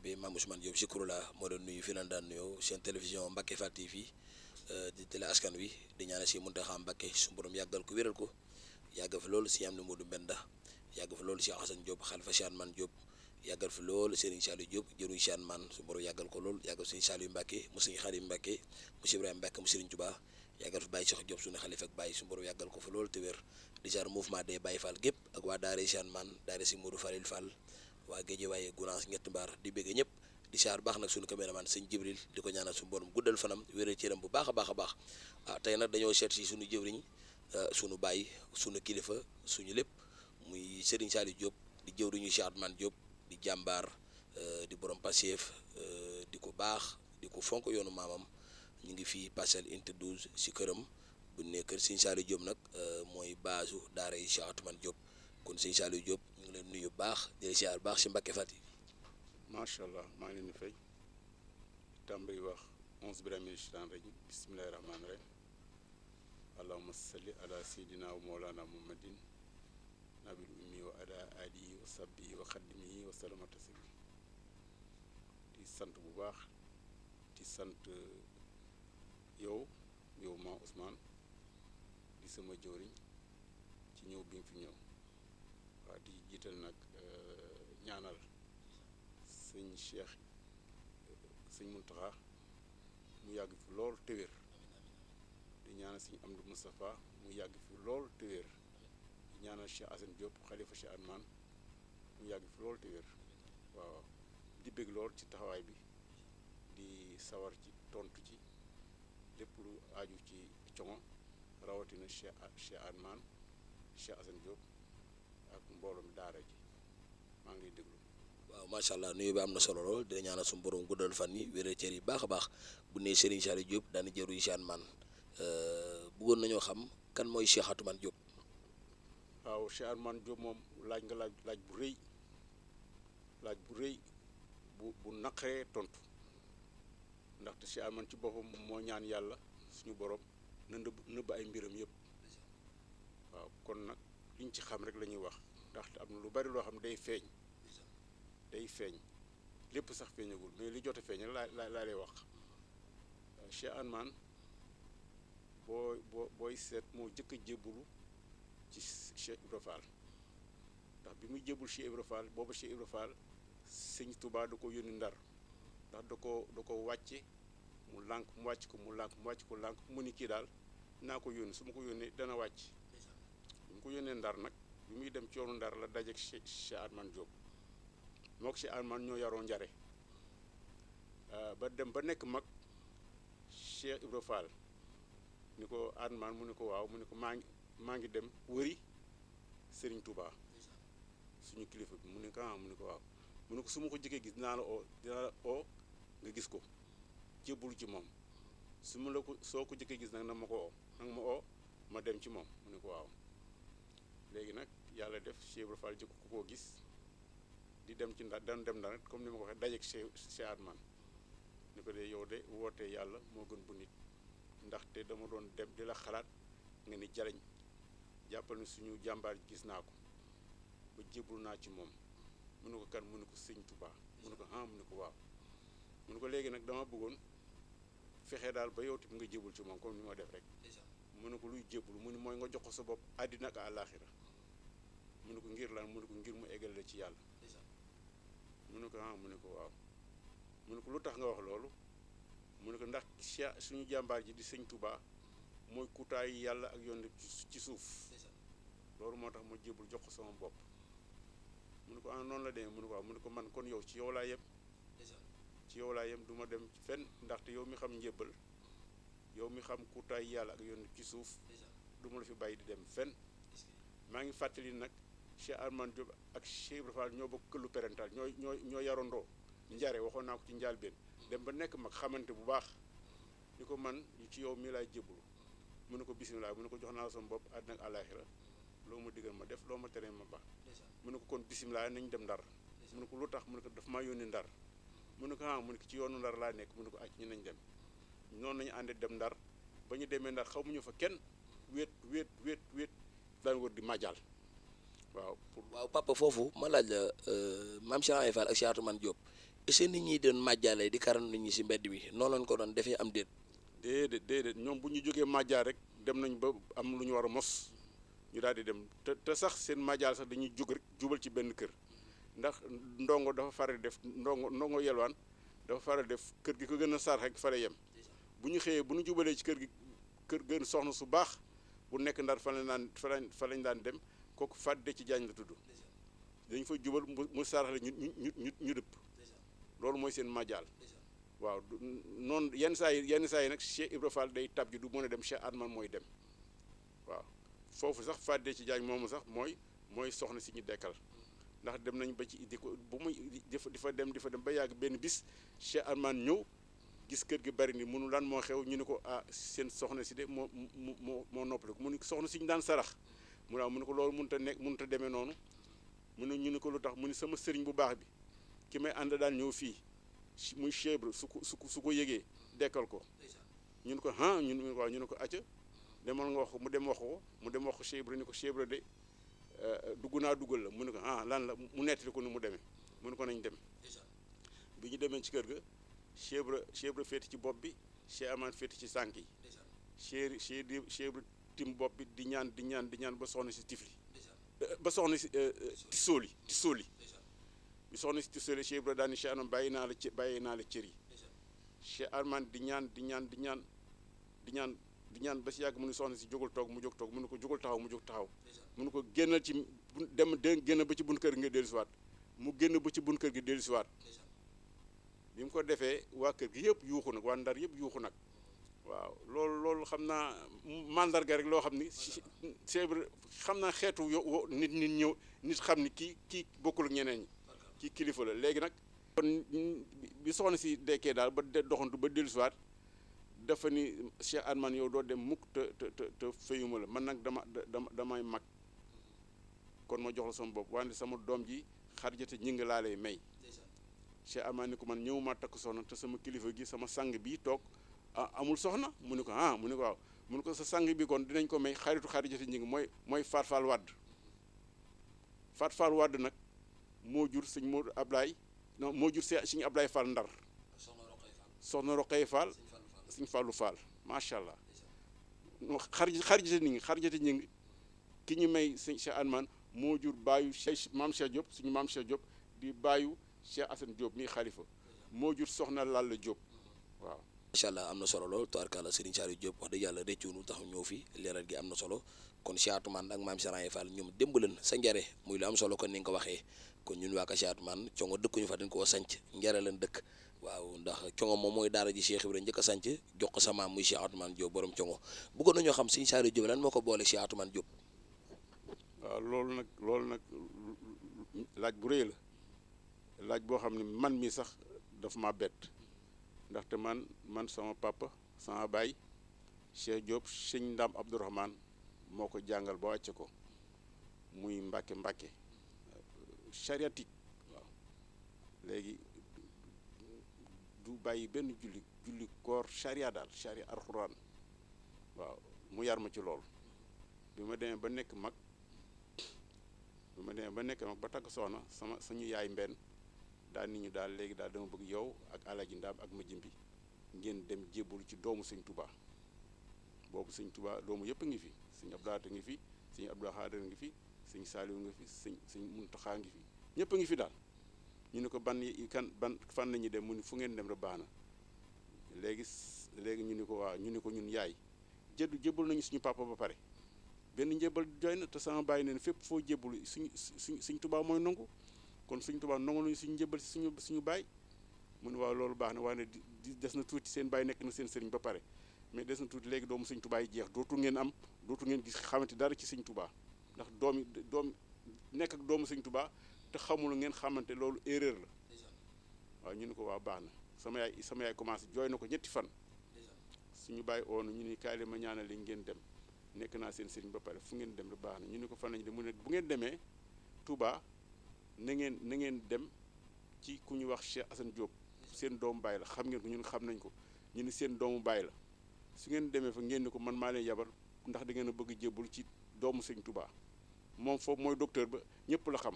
taalibe Mame Ousmane Diop Zikrullah moo doon nuyu fi lan daan nuyoo seen télévision Mbacke Fall TV di télé askan wi di ñaanal si Mountakha Mbacke su borom yàggal ko wéral ko yàggal fi loolu si am na Modou Mbenda yàggal fi loolu si Assane Diop Khalifa Cheikh Man Diop yàggal fi loolu Serigne Saliou Diop jëruñ Cheikh Man su borom yàggal ko loolu yàggal Serigne Saliou Mbacke mu Serigne Khadim Mbacke mu Cheikh Ibrahima Mbacke mu Serigne Touba yàggal fi Baye Cheikh Diop suñu xalifa ak Baye su borom yàggal ko fi loolu te wér di jaar mouvement des Baye Fall gépp ak waa daara Cheikh Man daara si Modou Falil Fall waa géej waaye Gounass ñett mbaar di bëgg ñëpp di saar baax nag suñu caméraman sëñ Jibril di ko ñaanal suñu borom guddal fanam wéral cëram bu baax a baax a baax tey nag dañoo seet si suñu jëwriñ suñu baay suñu kilifa suñu lépp muy Serigne Saliou Diop di jëwriñu Cheikh Atman Diop di jàmbaar di borom Pastef di ko baax di ko fonk yoonu maamam ñu ngi fii Parcelles Unité 12 si këram bu ne kër Serigne Saliou Diop nag mooy baasu daara yi Cheikh Atman Diop kon Serigne Saliou Diop ñu ngi leen nuyu baax di siyaar baax si Mbacke Fati macha allah maa ngi leen di fay tàmbali wax onze billahi mina shaytaani rajim bismillahi rahmaani rahim allahumma salli ala sayyidina wa mawlana muhammadin nabil ummi wa ala alihi wa sahbihi wa xaddimihi wa salama taslima di sant bu baax di sant yow Mame Ousmane di sama jëwriñ ci ñëw bi nga fi ñëw waa di jiital nag ñaanal sëñ Cheikh sëñ Mountakha mu yàgg fi lool te wér di ñaanal sëñ Amdou Moustapha mu yàgg fi lool te wér di ñaanal Cheikh Assane Diop xalifa Cheikh Atman mu yàgg fi lool te wér waaw di bëgg lool ci taxawaay bi di sawar ci tontu ci lépp lu aju ci coŋo rawatina Cheikh Atman Cheikh Assane Diop ak mbooloom daara ji maa ngi lay déglu. waaw macha allah nuyu bi am na solo lool dina ñaanal suñu borom guddal fan yi wéral cër yi baax a baax bu ne Serigne Saliou Diop daana jëruñu Cheikh Atman bëggoon nañoo xam kan mooy Cheikh Atman Diop. waaw Cheikh Atman Diop moom laaj nga laaj bu rëy bu naqaree tontu ndaxte Cheikh Atman ci boppam moo ñaan yàlla suñu borom na nëbb ay mbiram yëpp waaw kon nag liñ ci xam rek la ñuy wax ndaxte am na lu bari loo xam day feeñ lépp sax feeñagul mais li jot a feeñ laa lay wax Cheikh Atman booy seet moo jëkk a jébbalu ci Cheikh Ibra Fall ndax bi muy jébbul Cheikh Ibra Fall booba Cheikh Ibra Fall sëñ Touba da ko yónni Ndar ndax da ko wàcce mu lànk mu wàcc ko mu lànk mu wàcc ko lànk mu ni kii daal naa ko yónni su ma ko yónnee dana wàcc bi mu ko yónnee Ndar nag bi muy dem ci yoonu Ndar la dajeek Cheikh Atman Diop moo ko Cheikh Atman ñoo yaroo njare ba dem ba nekk mag Cheikh Ibra Fall ni ko Atman mu ne ko waaw mu ne ko maa ngi dem wëri Serigne Touba suñu kilifa bi mu ne ko mu ne ko waaw mu ne ko su ma ko jëkkee gis dinaa la oo nga gis ko jébbul ci moom su ma la ko soo ko jëkkee gis nag nag ma oo ma dem ci moom mu ne ko waaw léegi nag yàlla def Cheikh Ibra Fall jëkk ku koo gis di dem ci Ndar daan dem Ndar comme ni ma ko waxee dajeek Cheikh Atman ni ko de yow de wootee yàlla moo gën bu nit ndaxte dama doon dem di la xalaat nga ni jaleñ jàppal ni suñu jàmbaar gis naa ko ba jébul naa ci moom mu ne ko kan mu ne ko sëñ Touba mu ne ko mu ne ko waaw mu ne ko léegi nag dama bëggoon fexe daal ba yow tamit nga jébul ci moom comme ni ma def rek mu ne ko luy jébul mu ne mooy nga jox ko sa bopp àddina ak àllaaxira mu ne ko ngir lan mu ne ko ngir mu eggal la ci yàlla mu ne ko mu ne ko waaw mu ne ko lu tax nga wax loolu mu ne ko ndax suñu jàmbaar ji di sëñ Touba mooy kutaayu yàlla ak yoon ci suuf loolu moo tax ma jébul jox ko sama bopp mu ne ko noonu la demee mu ne ko waaw mu ne ko man kon yow ci yow laa yem du ma dem fenn ndaxte yow mi xam njébbal yow mi xam kutaayu yàlla ak yoon ci suuf du ma la fi bàyyi di dem fenn maa ngi fàttali nag Cheikh Atman Diop ak Cheikh Ibra Fall ñoo bokk këllu parental ñoo yarandoo njare waxoon naa ko ci njaalbeen dem ba nekk mag xamante bu baax ni ko man ci yow mii laay jébbalu mu ne ko bisimilah mu ne ko jox naa la sama bopp àddina ak àllaaxira loo ma digal ma def loo ma teree ma baax mu ne ko kon bisimilah nañ dem Ndar mu ne ko lu tax mu ne ko daf maa yónni Ndar mu ne ko mu ne ko ci yoonu Ndar laa nekk mu ne ko ñu nañ dem noonu nañu àndee dem Ndar ba ñu demee Ndar xamuñu fa kenn wéet daan wër di màjjal waaw pour waaw papa foofu ma laaj la maam Cheikh Ibra Fall ak Cheikh Atoumane Diop est-ce que nit ñi doon màjjaale di karan nit ñi si mbedd mi noonu lañ ko doon defee am déet. déedéet ñoom bu ñu jógee màjjaal rek dem nañ ba am lu ñu war a mos ñu daal di dem te sax seen màjjaal sax dañuy jóg rek jubal ci benn kër ndax ndongo dafa faral def ndongo yelwaan dafa faral def kër gi ko gën a sar rek fa lay yem bu ñu xëyee bu ñu jubalee ci kër gi kër gën soxna su baax bu nekk ndar fa lañ daan dem kooku fàdde ci jaañ la tudd dañ fa jubal mu saraxle ñu dëpp loolu mooy seen màjjaal waaw noonu yenn saa yi nag Cheikh Ibra Fall day tab ji du mën a dem Cheikh Atoumane mooy dem waaw foofu sax fàdde ci jaañ moomu sax mooy soxna si ñu dekkal ndax dem nañ ba ci di ko bu muy di fa dem ba yàgg benn bis Cheikh Atoumane ñëw gis kër gi bari ni munu lan moo xew ñu ne ko seen soxna si de moo noppale ko mu ne soxna si ñu daan sarax mu ne ko loolu mënut a demee noonu ñu ne ko lu tax mu ne sama sëriñ bu baax bi ki may ànd daan ñëw fii muy Cheikh Ibra su ko yëgee dekkal ko ñu ne ko ñu ne ko acca demal nga wax ko mu dem wax ko Cheikh Ibra ni ko Cheikh Ibra de dugg naa duggal la mu ne ko lan la mu nettali ko ni mu demee mu ne ko nañ dem bi ñu demee ci kër ga Cheikh Ibra féeti ci bopp bi Cheikh Atoumane féeti ci sànk yi Cheikh Ibra tim bopp bi di ñaan ba soxna si tifli ba soxna si tisóoli bi soxna si tisóoli Cheikh Ibra daal ni Cheikh Atoumane bàyyi naa la cër yi Cheikh Atoumane di ñaan ba si yàgg mu ne soxna si jógul toog mu jóg toog mu ne ko jógul taxaw mu jóg taxaw mu ne ko génnal ci génn ba ci bunt kër gi nga dellusiwaat mu génn ba ci bunt kër gi dellusiwaat bi mu ko defee waa kër gi yëpp yuuxu nag waa Ndar yëpp yuuxu nag waaw loolu xam naa mandarga rek loo xam ni c'est vrai xam naa xeetu nit ñëw nit xam ni kii bokkul ak ñeneen ñi kii kilifa la léegi nag kon bi soxna si dekkee daal ba doxantu ba dellusiwaat dafa ni Cheikh Atoumane yow doo dem mukk te fayuma la man nag damay mag kon ma jox la sama bopp wante sama doom ji Xarjata ñi laa lay may Cheikh Atoumane ni ko man ñëwuma takk soxna te sama kilifa gi sama sang bi toog amul soxna mu ne ko mu ne ko waaw mu ne ko sa sang bi kon dinañ ko may xaritu Xarjata ñi mooy Faat Fall Wadd nag moo jur sëñ Modou Ablaye non moo jur sëñ Ablaye Fall Ndar soxna Roqay Fall sëñ Fallu Fall macha allah Xarjata ñi ki ñu may sëñ Cheikh Atoumane moo jur baayu maam Cheikh Diop suñu maam Cheikh Diop di baayu Cheikh Assane Diop mi xalifa moo jur soxna Lalla Diop waaw. macha allah am na solo lool tubaarkàlla Serigne Saliou Diop wax dëgg yàlla rëccuwunu tax ñëw fi leeral gi am na solo kon Cheikh Atoumane ak maam Cheikh Ibra Fall ñoom démb leen sa njare muy lu am solo kon ni nga ko waxee kon ñun waa ka Cheikh Atoumane congo dëkkuñu fa dañ koo sanc njare leen dëkk waaw ndax congo moom mooy daara ji Cheikh Ibra njëkk a sanc jox ko sa maam muy Cheikh Atoumane Diop borom congo bëggoon nañoo xam Serigne Saliou Diop lan moo ko boole Cheikh Atoumane Diop. waaw loolu nag laaj bu rëy la laaj boo xam ne man mi sax dafa ma bett ndaxte man sama papa sama baay Cheikh Diop sëñ Ndam Abdourahmane moo ko jàngal ba wàcce ko muy mbàkke chariatique waaw léegi du bàyyi benn julli koor charia daal charia alxuraan waaw mu yar ma ci loolu bi ma demee ba nekk mag ba takk soxna suñu yaay mbenn daal nit ñu daal léegi daal dama bëgg yow ak Alaaji Ndaam ak ma jimbi ngeen dem jébbul ci doomu sëñ Touba boobu sëñ Touba doomu yëpp a ngi fi sëñ Abdou Lahad ngi fi sëñ Abdou Khadre ngi fi sëñ Saliou ngi fi sëñ Muntaxa ngi fi ñëpp a ngi fi daal ñu ne ko ban fan nañu dem mu ni fu ngeen dem rek baax na léegi ñu ni ko waaw ñu ni ko ñun yaay jébbal nañu suñu papa ba pare benn njébbal doy na te sama bàyyi neen fépp foo jébbalu suñ Touba mooy nangu kon suñ Touba nangu nañu suñu njébbal si suñu baay mu ne waaw loolu baax na waaye di des na tuuti seen baay nekk na seen sëriñ ba pare mais des na tuuti léegi doomu suñ Touba yi jeex dootu ngeen gis xamante dara ci suñ Touba ndax doom nekk ak doomu suñ Touba te xamul ngeen xamante loolu erreur la waaw ñu ne ko waaw baax na sama yaay commencé jooy na ko ñetti fan suñu bàyyi oonu ñu ni kaay ma ñaanal li ngeen dem nekk naa seen sëriñ ba pare fu ngeen dem rek baax na ñu ne ko fan lañu dem mu ne bu ngeen demee Touba na ngeen dem ci ku ñu wax Cheikh Assane Diop seen doomu baay la xam ngeen ko ñun xam nañ ko ñu ni seen doomu baay la su ngeen demee fa ngeen ni ko man maa leen yabal ndax da ngeen a bëgg jébbul ci doomu sëñ Touba moom foofu mooy docteur ba ñëpp la xam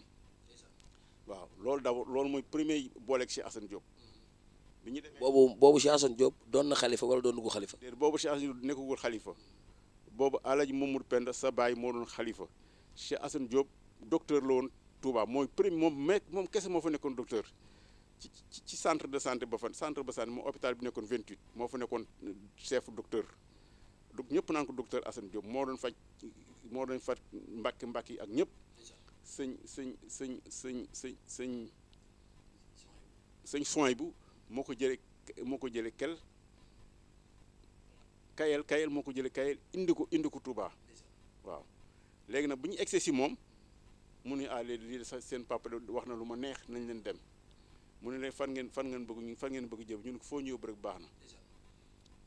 waaw loolu d'abord loolu mooy premier booleeg Cheikh Assane Diop bi ñu demee boobu Cheikh Assane Diop doon na xalifa wala doon na ko xalifa. déedéet boobu Cheikh Assane Diop nekkagul xalifa boobu Alaaji Mamadou Penda sa baay moo doon xalifa Cheikh Assane Diop docteur la woon Touba mooy premier moom kese moo fa nekkoon docteur ci centre de santé ba fa centre ba santé moom hôpital bi nekkoon 28 moo fa nekkoon chef docteur donc ñëpp naan ko docteur Assane Diop moo doon faj mbàkk yi ak ñëpp sëñ soin bu moo ko jële kayel moo ko jële kayel indi ko Touba waaw léegi nag bu ñu egsee si moom mu ne lii seen papa wax na lu ma neex nañ leen dem mu ne leen fan ngeen bëgg jëm ñu ne ko foo ñu yóbbu rek baax na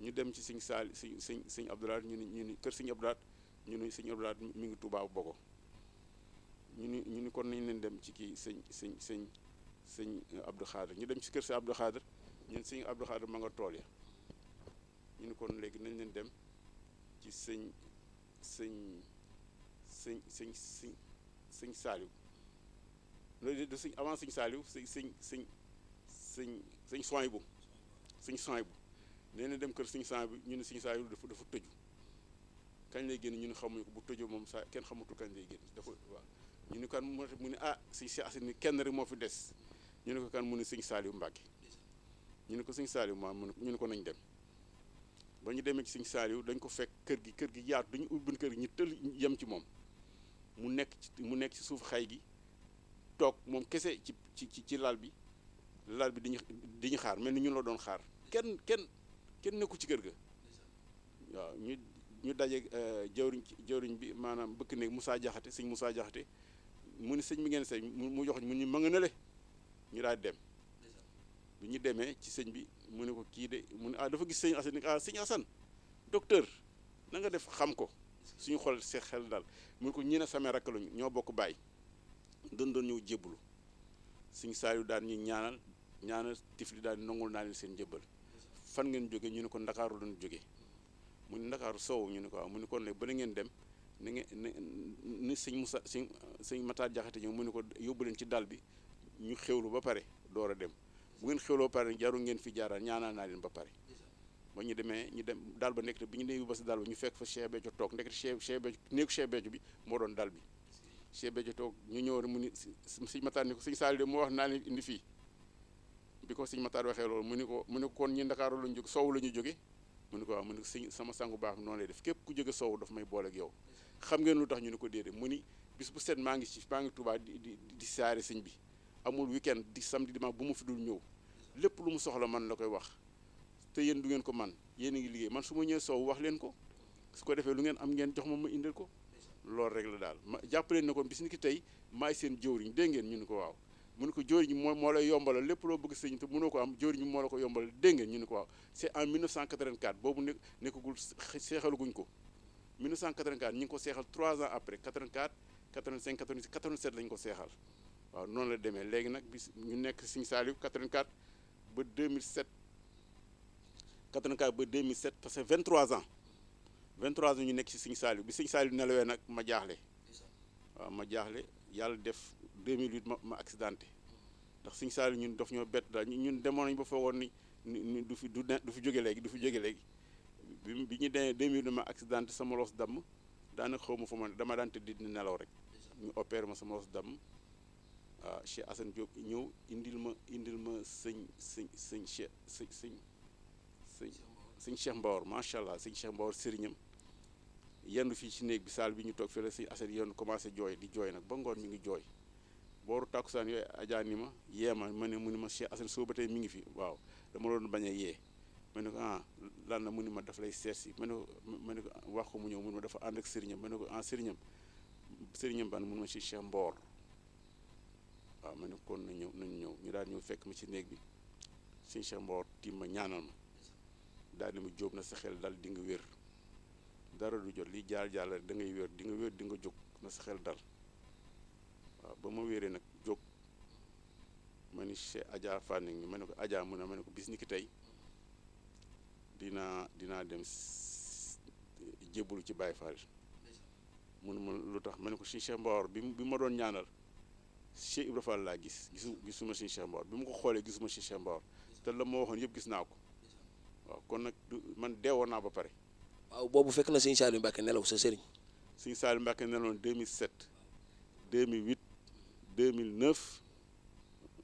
ñu dem ci sëñ sëñ Abdoulaye ñu ni kër sëñ Abdoulaye ñu ni sëñ Abdoulaye mi ngi Touba Bogo ñu ni kon nañ leen dem ci kii sëñ Abdou Khader ñu dem ci kër sëñ Abdou Khader ñun sëñ Abdou Khader ma nga tool ya ñu ni kon léegi nañ leen dem ci sëñ Saliou loolu de sëñ avant sëñ Saliou sëñ soin bu nee na dem kër sëñ soin bu ñu ne sëñ Saliou dafa tëju kañ lay génn ñu ne xamuñu ko bu tëjoo moom sa kenn xamatu kañ lay génn dafa waaw ñu ne kan mu ne sëñ Cheikh Assane ni kenn rek moo fi des ñu ne ko kan mu ne sëñ Saliou Mbacke ñu ne ko sëñ Saliou ma ñu ne ko nañ dem ba ñu demee ci sëñ Saliou dañ ko fekk kër gi yaatu dañu ubbi kër gi ñu tël yem ci moom mu nekk ci suuf xay gi toog moom kese ci lal bi di ñu xaar mel ni ñun la doon xaar kenn nekku ci kër ga waaw ñu daje jawriñ bi maanaam bëkk néeg Moussa Diakhaté sëñ Moussa Diakhaté mu ni sëñ bi ngeen sëñ mu jox mu ni ma nga nale ñu daal dem bi ñu demee ci sëñ bi mu ne ko kii de mu ne dafa gis sëñ Assane sëñ Assane docteur na nga def xam ko suñu xol see xel daal mu ne ko ñi ne samay rakk lañu ñoo bokk bàyyi doon ñëw jébbalu sëñ Saliou daal ñu ñaanal tifli daal nangul naa leen seen jébbal fan ngeen jóge ñu ne ko Ndakaaru lañu jóge mu ne Ndakaaru soow ñu ne ko waaw mu ne kon nag ba ngeen dem ni ni sëñ Moussa sëñ Matar Jaxate ñëw mu ne ko yóbbu leen ci dal bi ñu xewlu ba pare door a dem bu ngeen xewloo ba pare jaru ngeen fi jaaraat ñaanal naa leen ba pare ba ñu demee ñu dem dal ba nekk bi ñu demee ba si dal ba ñu fekk fa Cheikh Béthio toog nekk Cheikh Béthio néegu Cheikh Béthio bi moo doon dal bi Cheikh Béthio toog ñu ñëw rek mu ni sëñ Matar ni ko sëñ Saliou de moo wax naa leen indi fii bi ko sëñ Matar waxee loolu mu ni ko kon ñi Ndakaaru lañu jóge soow la ñu jóge mu ni ko waaw mu ni ko sëñ sama sangu baax noonu lay def képp ku jóge soow daf may boole ak yow xam ngeen lu tax ñu ne ko déedéet mu ni bis bu set maa ngi Touba di saare sëñ bi amul weekend di samedi dimanche bu mu fi dul ñëw lépp lu mu soxla man la koy wax te yéen du ngeen ko man yéen a ngi liggéey man su ma ñëwee soow wax leen ko su ko defee lu ngeen am ngeen jox ma indil ko loolu rek la daal ma jàppaleen na kon bis ni ki tey maay seen jëwriñ dégg ngeen ñu ni ko waaw mu ne ko jëwriñ moo lay yombalal lépp loo bëgg sëñ te mënoo ko am jëwriñ moo la ko yombalal dégg ngeen ñu ni ko waaw c'est en 1984 boobu nekkagul seexaluguñ ko 1984 ñu ngi ko seexal 3 ans après 84 85 86 87 lañ ko seexal waaw noonu la demee léegi nag bis ñu nekk sëñ Saliou 84 ba 2007 parce que 23 ans ñu nekk ci sëñ Saliou bi sëñ Saliou nelawee nag ma jaaxle waaw ma jaaxle yàlla def 2008 ma accidenté ndax sëñ Saliou ñun daf ñoo bett daal ñun demoon nañu ba foogoon ni du fi jóge léegi bi ñu demee 2008 ma accidenté sama los damm daanaka xaw ma fa ma dama daan tëdd di nelaw rek ñu opéré ma sama los damm waaw Cheikh Assane Diop ñëw indil ma sëñ Cheikh Mbawar macha allah sëñ Cheikh Mbawar sëriñam yendu fii ci néeg bi saal bi ñu toog fii la sëñ Assane yendu commencé di jooy nag ba ngoon mi ngi jooy booru tàkkusaan yooyu ajaa ni ma yee ma mu ni ma Cheikh Assane soo ba tey mi ngi fi waaw dama doon bañ a yee ma ne ko lan la mu ni ma daf lay seet si ma ne ko wax ko mu ñëw mu ni ma dafa ànd ak sëriñam ma ne ko sëriñam ban mu ni ma ci Cheikh Mbawar waaw ma ne kon nañu ñëw ñu daal ñëw fekk ma ci néeg bi sëñ Cheikh Mbawar tiim ma ñaanal ma daal di ma jóob na sa xel dal di nga wér dara du jot li jaar rek da ngay wér di nga jóg na sa xel dal waaw ba ma wéree nag jóg ma ni Cheikh Adja Fane ma ne ko Adja mu ne ma ne ko bis ni ki tey dinaa dem jébbalu ci Baye Fall mun ma lu tax ma ne ko sëñ Cheikh Mbawar bi ma doon ñaanal Cheikh Ibra Fall laa gisuma sëñ Cheikh Mbawar bi ma ko xoolee gisuma sëñ Cheikh Mbawar te la ma waxoon yëpp gis naa ko waaw kon nag man deewoon naa ba pare. waaw boobu fekk na sëñ Saliou Mbacke nelaw sa sëriñ. sëñ Saliou Mbacke nelawoon 2007 2008 2009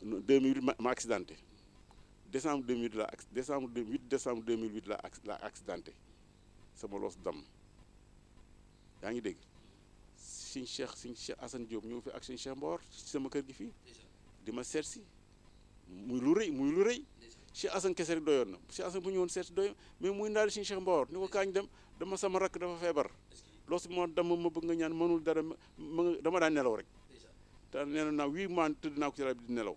2008 ma accidenté décembre 2008 décembre 2008 la accidenté sama loos dam yaa ngi dégg sëñ Cheikh Assane Diop ñëw fi ak sëñ Cheikh Mbawar sama kër gi fii di ma seet si muy lu rëy Cheikh Assane kese rek doyoon na Cheikh Assane bu ñëwoon seet si doyoon mais muy ndaali sëñ Cheikh Mbawar ni ko kaañ dem dama sama rakk dafa feebar loos moo dama ma bëgg nga ñaan mënul dara dama daan nelaw rek te nee naa 8 mois tëdd naa ko ci lal bi di nelaw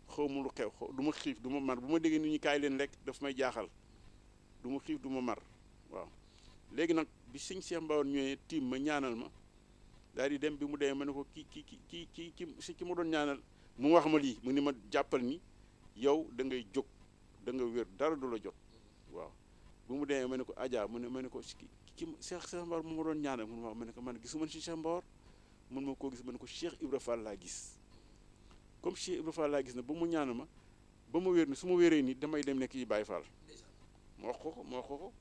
xaw ma lu xew du ma xiif du ma mar bu ma déggee nit ñi kaay leen rek daf may jaaxal du ma xiif du ma mar waaw léegi nag bi sëñ Cheikh Mbawar ñëwee tiim ma ñaanal ma daal di dem bi mu demee ma ne ko ki ma doon ñaanal mu wax ma lii mu ni ma jàppal ni yow da ngay jóg da nga wér dara du la jot waaw bu mu demee ma ne ko Adja ma ne ko ki Cheikh Mbawar mu ma doon ñaanal mun ma ne ko man gisuma si Cheikh Mbawar mun ma koo gis ma ne ko Cheikh Ibra Fall laa gis comme Cheikh Ibra Fall laa gis na ba mu ñaanal ma ba ma wér ni su ma wéree nii damay dem nekk yi Baye Fall ma wax ko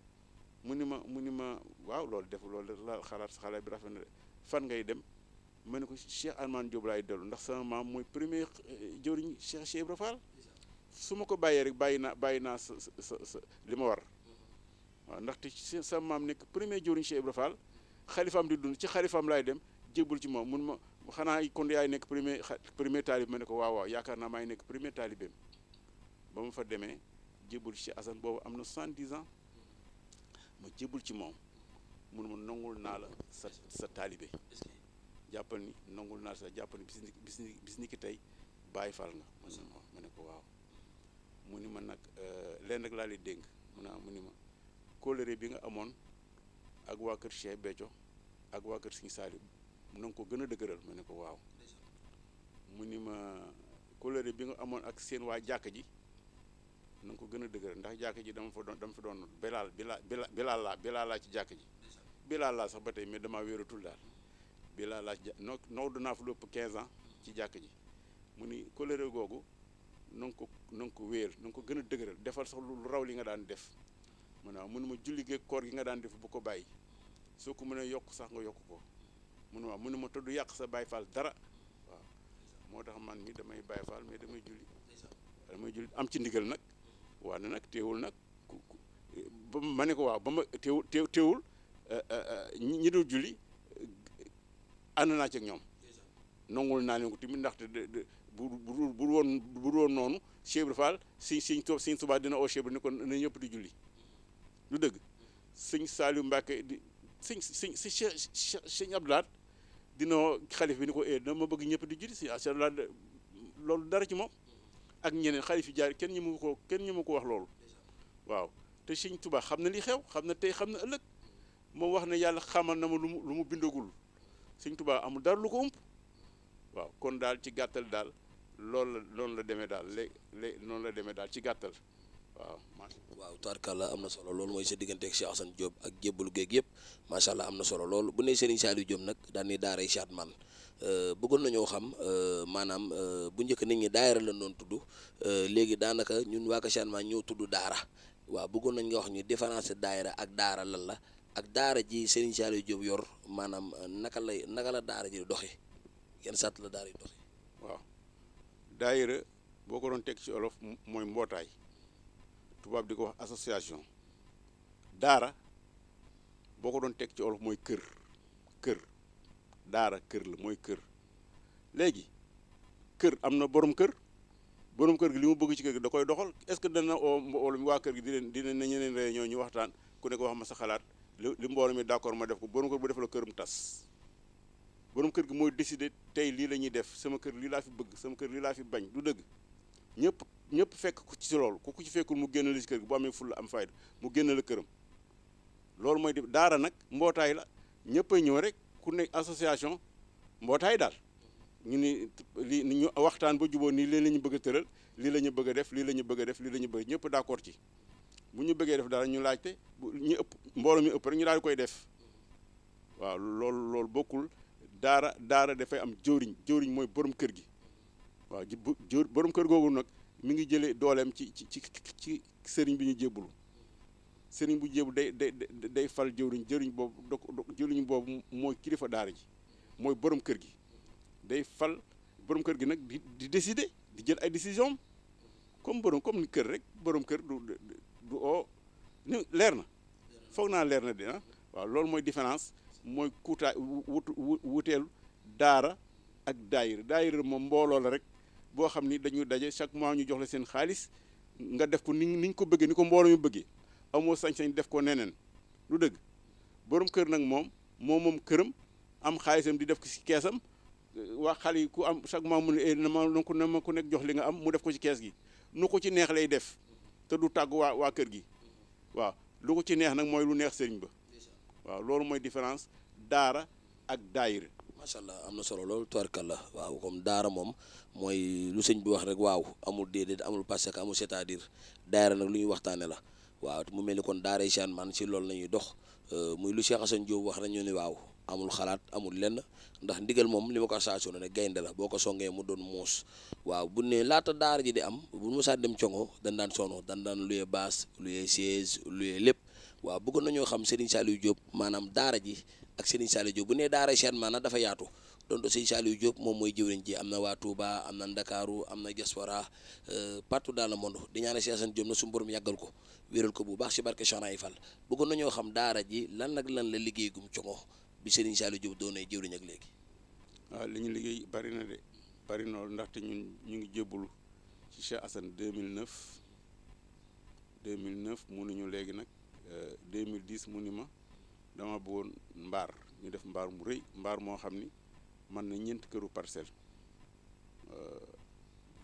mu ni ma waaw loolu la xalaat bi rafet na de fan ngay dem ma ne ko Cheikh Almane Diop laay dellu ndax sama maam mooy premier jëwriñ Cheikh Ibra Fall su ma ko bàyyee rek bàyyi naa sa li ma war waaw ndaxte sama maam nekk premier jëwriñ Cheikh Ibra Fall xalifaam di dund ci xalifaam laay dem jébbul ci moom mun ma xanaa kon yaay nekk premier taalib ma ne ko waaw yaakaar naa maay nekk premier taalibeem ba ma fa demee jébbul ci Assane boobu am na 70 ans ma jébbul ci moom mun ma nangul naa la sa taalibe jàppal ni nangul naa la sa jàppal ni bis ni ki tey Baye Fall nga ma ne ko waaw mu ni ma nag leen rek laa lay dénk mu ni ma kóllëre bi nga amoon ak waa kër Cheikh Béthio ak waa kër Sëñ Saliou na nga ko gën a dëgëral ma ne ko waaw mu ni ma kóllëre bi nga amoon ak seen waa jàkka ji na nga ko gën a dëgëral ndax jàkka ji dama fa doon bilaal laa ci jàkka ji bilaal laa sax ba tey mais damaa wéeratul daal bilaal laa ci noodu naa fa lu ëpp 15 ans ci jàkka ji mu ni kóllëre googu na nga ko wéer na nga ko gën a dëgëral defal sax lu raw li nga daan def mu ne waaw mënu ma julli geeg koor gi nga daan def bu ko bàyyi soo ko mënee yokk sax nga yokk ko mënu ma tëdd yàq sa Baye Fall dara waaw moo tax man mi damay Baye Fall mais damay julli am ci ndigal nag waaw ne nag teewul nag ba ma ne ko waaw ba ma teewul ñi dul julli ànd naa ci ak ñoom nangul naa leen ko tamit ndaxte bu woon noonu Cheikh Ibra Fall Sëñ Tuubaa dina oo Cheikh Ibra ni ko na ñëpp di julli lu dëgg Sëñ Saliou Mbacke di sëñ Abdoulaye dina xalif bi ni ko dama bëgg ñëpp di julli si Abdoulaye loolu dara ci moom ak ñeneen xalif yi jaar kenn ñu mu ko wax loolu waaw te Sëñ Tuubaa xam na li xew xam na tey xam na ëllëg moom wax ne yàlla xamal na ma lu mu bindagul Sëñ Tuubaa amul dara lu ko ëmp waaw kon daal ci gàttal daal loolu la demee daal léegi noonu la demee daal ci gàttal waaw tubaarkàlla am na solo loolu mooy sa diggante ak Cheikh Assane Diop ak jébbalu géeg yëpp macha allah am na solo loolu bu ne Serigne Saliou Diop nag daan ni daaray Cheikh man bëggoon nañoo xam maanaam bu njëkk nit ñi daayira la doon tudd léegi daanaka ñun waa Cheikh man ñoo tudd daara waaw bëggoon nañ nga wax ñu différence daayira ak daara lan la ak daara ji Serigne Saliou Diop yor maanaam naka la daara ji di doxe yan sàtt la daara yi doxe waaw daayira boo ko doon teg ci olof mooy mbootaay tubaab di ko wax association daara boo ko doon teg ci olof mooy kër daara kër la mooy kër léegi kër am na borom kër gi li mu bëgg ci kër gi da koy doxal est-ce que dana oo waa kër gi dina na ñeneen réunion ñu waxtaan ku ne ko wax ma sa xalaat li mbooloo mi d'accord ma def ko borom kër bu def la kërum tas borom kër gi mooy décider tey lii la ñuy def sama kër lii laa fi bëgg sama kër lii laa fi bañ du dëgg ñëpp fekk ku ci loolu ku ci fekkul mu génn la ci kër gi bu amee fulla am fayda mu génn la këram loolu mooy def daara nag mbootaay la ñëpp a ñëw rek ku ne association mbootaay daal ñu ni lii ñu waxtaan ba jubóo nii lii la ñu bëgg a tëral lii la ñu bëgg a def lii la ñu bëgg a def lii la ñu bëgg ñëpp d'accord ci bu ñu bëggee def dara ñu laajte ñu ëpp mbooloo mi ëpp rek ñu daal di koy def waaw loolu bokkul. daara dafay am jëwriñ mooy borom kër gi. waaw borom kër googu nag mi ngi jëlee dooleem ci sëriñ bi ñu jébbalu. sëriñ bu jébbalu day fal jëwriñ boobu mooy kilifa daara ji mooy borom kër gi. day fal borom kër gi nag di décider di jël ay décision comme ni kër rek borom kër du ni leer na foog naa leer na de waaw loolu mooy différence mooy wuteelu daara ak daayira moom mbooloo la rek boo xam ni dañuy daje chaque mois ñu jox la seen xaalis nga def ko ni ko bëggee ni ko mbooloo ñu bëggee amoo sañ-sañ def ko neneen lu dëgg. borom kër nag moom këram am xaalisam di def ko ci keesam waa xale yi ku am chaque mois mu ne na ma ku nekk jox li nga am mu def ko ci kees gi nu ko ci neex lay def te du tàggu waa kër gi waaw lu ko ci neex nag mooy lu neex sëriñ ba waaw loolu mooy différence daara ak daayira. macha allah am na solo loolu tubarkalla waaw comme daara moom mooy lu sëñ bi wax rek waaw amul déedéet amul parce que amul c'est-à-dire daayira nag lu ñuy waxtaane la waaw mu mel ni kon daara yi man ci loolu la ñuy dox muy lu Cheikh Assane Diop wax nañu ni waaw amul xalaat amul lenn ndax ndigal moom li ma ko saasoon ne gaynde la boo ko songee mu doon muus waaw bu ne laata daara ji di am bu musaa dem congo daan sono daan luyee baas luyee siège luyee lépp waaw bëggoon nañoo xam Serigne Saliou Diop maanaam daara ji ak Serigne Saliou Diop bu nee daara Cheikh maanaam dafa yaatu donte Serigne Saliou Diop moom mooy jëwriñ ji am na waa Touba am na Ndakaaru am na diaspora partout dans le monde di ñaane Cheikh Assane Diop na suñu borom yàggal ko wéral ko bu baax ci barke Cheikh Fall bëggoon nañoo xam daara ji lan la liggéey gum congo bi Serigne Saliou Diop doonee jëwriñ ak léegi. waaw li ñu liggéey bari na de bari na ndaxte ñu ngi jébbalu ci Cheikh Assane 2009 mënuñu léegi nag 2010 mu ni ma dama bëggoon ñu def mbaar mu rëy mbaar moo xam ni man na ñeenti këru parcelle